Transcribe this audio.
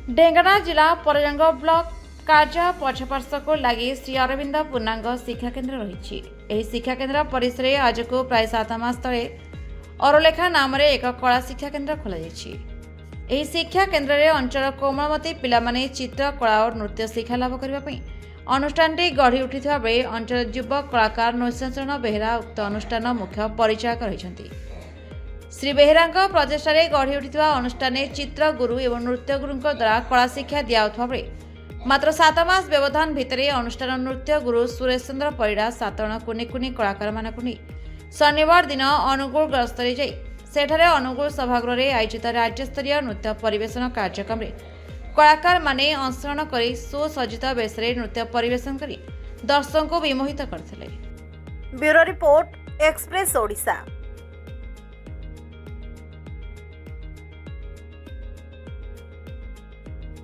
ढेंकानाल जिला परजंग ब्लॉक काजा पछपार्श्व को लगी श्री अरविंद पूर्णांग शिक्षा केन्द्र रही। यह शिक्षा केन्द्र परिसर में आज को प्राय 7 मास तले अरलेखा नाम एक कला शिक्षा केन्द्र खोल। शिक्षा केन्द्र में अंचल कोमलमती पिलामाने चित्र कला और नृत्य शिक्षा लाभ करने अनुष्ठान गढ़ी उठिथिबा बेले अंचल युवा कलाकार नृसिंह बेहेरा उक्त अनुष्ठान मुख्य परिचायक रही। श्री बेहेरा प्रचेषा गढ़ी उठिथिबा अनुष्ठान चित्र गुरु एवं नृत्य गुरु द्वारा कला शिक्षा दियाउथबा बेले मात्र 7 मास व्यवधान भितर अनुष्ठान नृत्य गुरु सुरेश चंद्र परिड़ा 7 जन कुनि कुनि कलाकार मानक शनिवार दिन अनुगुल गस्तर जाई सेठारे अनुगुल सभागृह में आयोजित राज्यस्तरीय नृत्य परिवेशन कार्यक्रम में कलाकार माने अंशग्रहण कर सुसज्जित बेश नृत्य परिवेशन कर दर्शकों को विमोहित करथिले। Bureau report express Odisha.